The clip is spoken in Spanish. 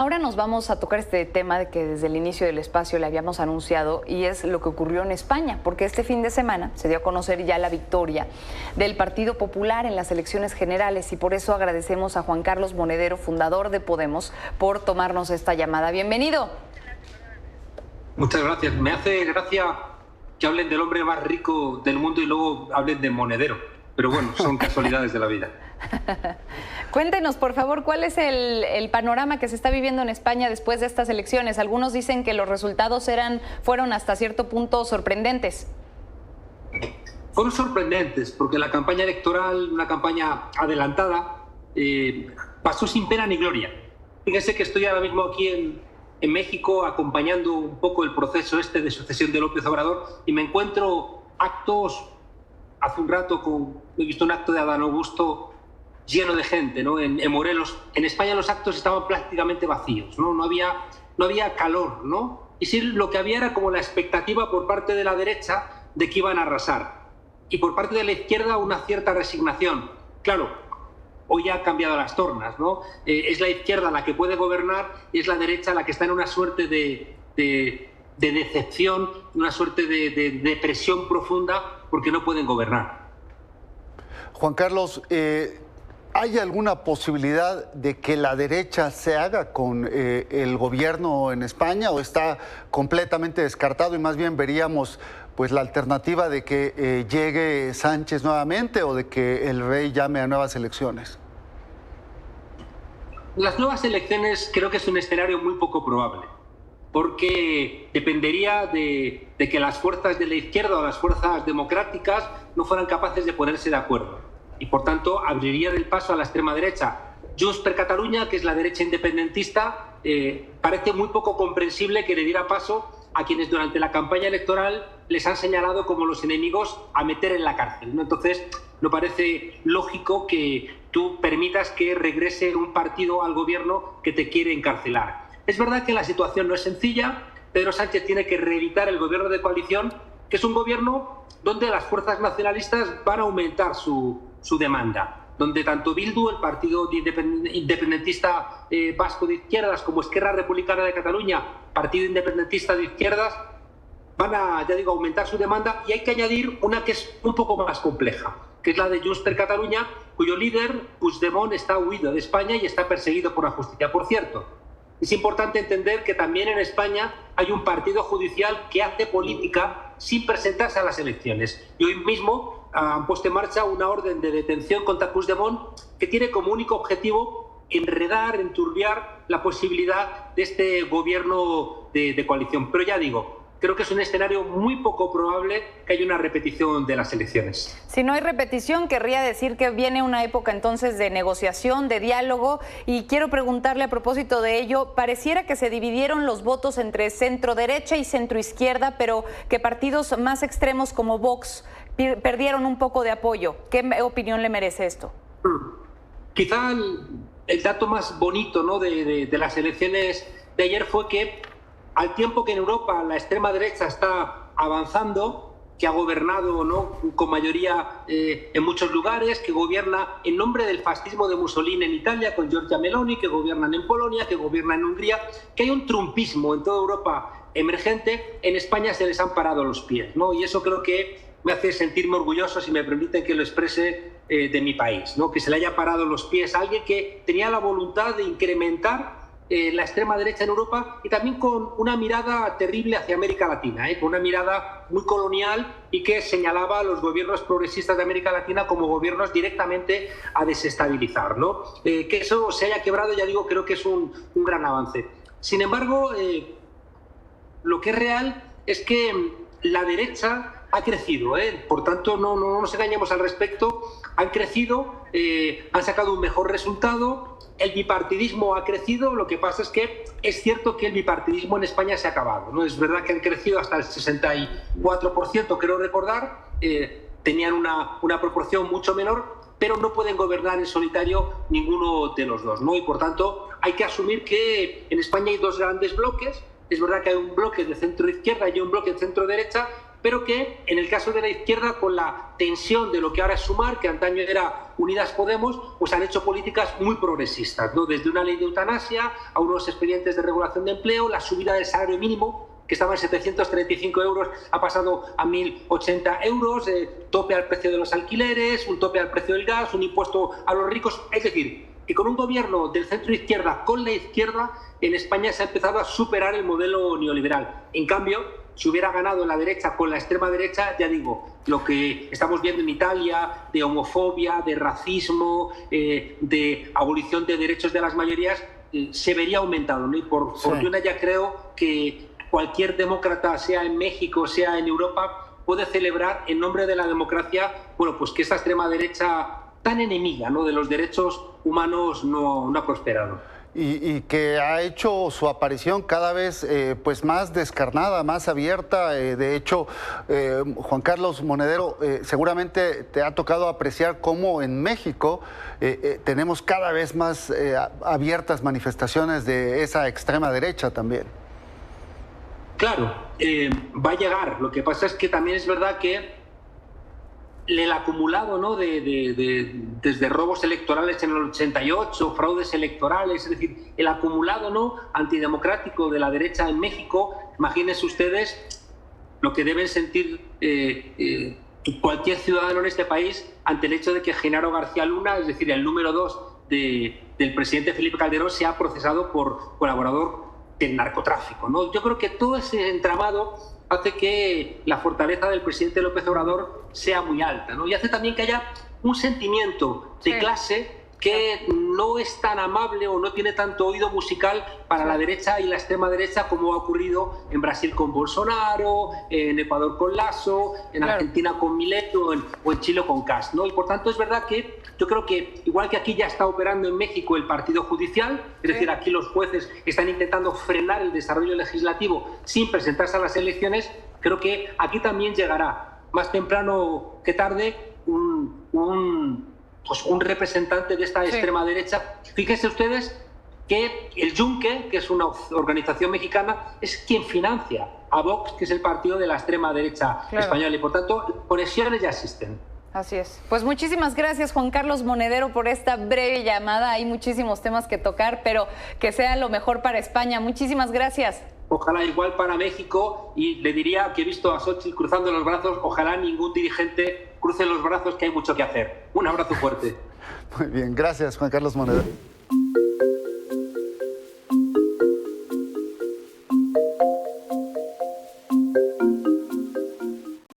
Ahora nos vamos a tocar este tema de que desde el inicio del espacio le habíamos anunciado, y es lo que ocurrió en España, porque este fin de semana se dio a conocer ya la victoria del Partido Popular en las elecciones generales, y por eso agradecemos a Juan Carlos Monedero, fundador de Podemos, por tomarnos esta llamada. Bienvenido. Muchas gracias. Me hace gracia que hablen del hombre más rico del mundo y luego hablen de Monedero, pero bueno, son casualidades de la vida. Cuéntenos, por favor, ¿cuál es el panorama que se está viviendo en España después de estas elecciones? Algunos dicen que los resultados fueron hasta cierto punto sorprendentes. Fueron sorprendentes porque la campaña electoral, una campaña adelantada, pasó sin pena ni gloria. Fíjense que estoy ahora mismo aquí en México acompañando un poco el proceso de sucesión de López Obrador y me encuentro actos, hace un rato he visto un acto de Adán Augusto lleno de gente, ¿no? En Morelos. En España los actos estaban prácticamente vacíos, ¿no? No había calor, ¿no? Y sí, lo que había era como la expectativa por parte de la derecha de que iban a arrasar. Y por parte de la izquierda una cierta resignación. Claro, hoy ya ha cambiado las tornas, ¿no? Es la izquierda la que puede gobernar y es la derecha la que está en una suerte de decepción, una suerte de depresión profunda porque no pueden gobernar. Juan Carlos, ¿hay alguna posibilidad de que la derecha se haga con el gobierno en España o está completamente descartado y más bien veríamos pues la alternativa de que llegue Sánchez nuevamente o de que el rey llame a nuevas elecciones? Las nuevas elecciones creo que es un escenario muy poco probable, porque dependería de que las fuerzas de la izquierda o las fuerzas democráticas no fueran capaces de ponerse de acuerdo. Y por tanto abriría el paso a la extrema derecha. Junts per Catalunya, que es la derecha independentista, parece muy poco comprensible que le diera paso a quienes durante la campaña electoral les han señalado como los enemigos a meter en la cárcel, ¿no? Entonces, no parece lógico que tú permitas que regrese un partido al gobierno que te quiere encarcelar. Es verdad que la situación no es sencilla. Pedro Sánchez tiene que reeditar el gobierno de coalición, que es un gobierno donde las fuerzas nacionalistas van a aumentar su demanda, donde tanto Bildu, el partido independentista vasco de izquierdas, como Esquerra Republicana de Cataluña, partido independentista de izquierdas, van a, ya digo, aumentar su demanda, y hay que añadir una que es un poco más compleja, que es la de Junts per Catalunya, cuyo líder, Puigdemont, está huido de España y está perseguido por la justicia. Por cierto, es importante entender que también en España hay un partido judicial que hace política sin presentarse a las elecciones. Y hoy mismo han puesto en marcha una orden de detención contra Puigdemont que tiene como único objetivo enredar, enturbiar la posibilidad de este gobierno de coalición. Pero ya digo, creo que es un escenario muy poco probable que haya una repetición de las elecciones. Si no hay repetición, querría decir que viene una época entonces de negociación, de diálogo, y quiero preguntarle a propósito de ello, pareciera que se dividieron los votos entre centro derecha y centro izquierda, pero que partidos más extremos como Vox perdieron un poco de apoyo. ¿Qué opinión le merece esto? Quizá el dato más bonito, ¿no?, de las elecciones de ayer fue que al tiempo que en Europa la extrema derecha está avanzando, que ha gobernado, ¿no?, con mayoría en muchos lugares, que gobierna en nombre del fascismo de Mussolini en Italia con Giorgia Meloni, que gobiernan en Polonia, que gobiernan en Hungría, que hay un trumpismo en toda Europa emergente, en España se les han parado los pies, ¿no? Y eso creo que me hace sentirme orgulloso, si me permiten que lo exprese, de mi país, ¿no? Que se le haya parado los pies a alguien que tenía la voluntad de incrementar la extrema derecha en Europa, y también con una mirada terrible hacia América Latina, con una mirada muy colonial, y que señalaba a los gobiernos progresistas de América Latina como gobiernos directamente a desestabilizar, ¿no? Que eso se haya quebrado, ya digo, creo que es un gran avance. Sin embargo, lo que es real es que la derecha ha crecido, por tanto no nos engañemos al respecto, han crecido, han sacado un mejor resultado. El bipartidismo ha crecido. Lo que pasa es que es cierto que el bipartidismo en España se ha acabado, ¿no? Es verdad que han crecido hasta el 64%, creo recordar, tenían una proporción mucho menor, pero no pueden gobernar en solitario ninguno de los dos, ¿no? Y por tanto hay que asumir que en España hay dos grandes bloques. Es verdad que hay un bloque de centro izquierda y un bloque de centro derecha, pero que en el caso de la izquierda, con la tensión de lo que ahora es Sumar, que antaño era Unidas Podemos, pues han hecho políticas muy progresistas, ¿no? Desde una ley de eutanasia a unos expedientes de regulación de empleo, la subida del salario mínimo, que estaba en 735 euros, ha pasado a 1.080 euros, tope al precio de los alquileres, un tope al precio del gas, un impuesto a los ricos. Es decir, que con un gobierno del centro-izquierda con la izquierda, en España se ha empezado a superar el modelo neoliberal. En cambio, si hubiera ganado la derecha con la extrema derecha, ya digo, lo que estamos viendo en Italia, de homofobia, de racismo, de abolición de derechos de las mayorías, se vería aumentado, ¿no? Y por fortuna ya creo que cualquier demócrata, sea en México, sea en Europa, puede celebrar en nombre de la democracia, bueno, pues que esta extrema derecha tan enemiga, ¿no?, de los derechos humanos no ha prosperado. Y que ha hecho su aparición cada vez pues más descarnada, más abierta. De hecho, Juan Carlos Monedero, seguramente te ha tocado apreciar cómo en México tenemos cada vez más abiertas manifestaciones de esa extrema derecha también. Claro, va a llegar. Lo que pasa es que también es verdad que el acumulado, ¿no?, desde robos electorales en el 88, fraudes electorales, es decir, el acumulado, ¿no?, antidemocrático de la derecha en México, imagínense ustedes lo que deben sentir cualquier ciudadano en este país ante el hecho de que Genaro García Luna, es decir, el número 2 del presidente Felipe Calderón, sea procesado por colaborador del narcotráfico, ¿no? Yo creo que todo ese entramado hace que la fortaleza del presidente López Obrador sea muy alta, ¿no? Y hace también que haya un sentimiento de clase que no es tan amable o no tiene tanto oído musical para la derecha y la extrema derecha, como ha ocurrido en Brasil con Bolsonaro, en Ecuador con Lasso, en Argentina con Milei o en Chile con Kast, ¿no? Y por tanto es verdad que yo creo que, igual que aquí ya está operando en México el partido judicial, es decir, aquí los jueces están intentando frenar el desarrollo legislativo sin presentarse a las elecciones, creo que aquí también llegará, más temprano que tarde, un representante de esta extrema derecha. Fíjense ustedes que el Yunque, que es una organización mexicana, es quien financia a Vox, que es el partido de la extrema derecha española, y por tanto conexiones ya existen. Así es. Pues muchísimas gracias, Juan Carlos Monedero, por esta breve llamada. Hay muchísimos temas que tocar, pero que sea lo mejor para España. Muchísimas gracias. Ojalá igual para México, y le diría que he visto a Xochitl cruzando los brazos, ojalá ningún dirigente cruce los brazos, que hay mucho que hacer. Un abrazo fuerte. Muy bien, gracias, Juan Carlos Monedero.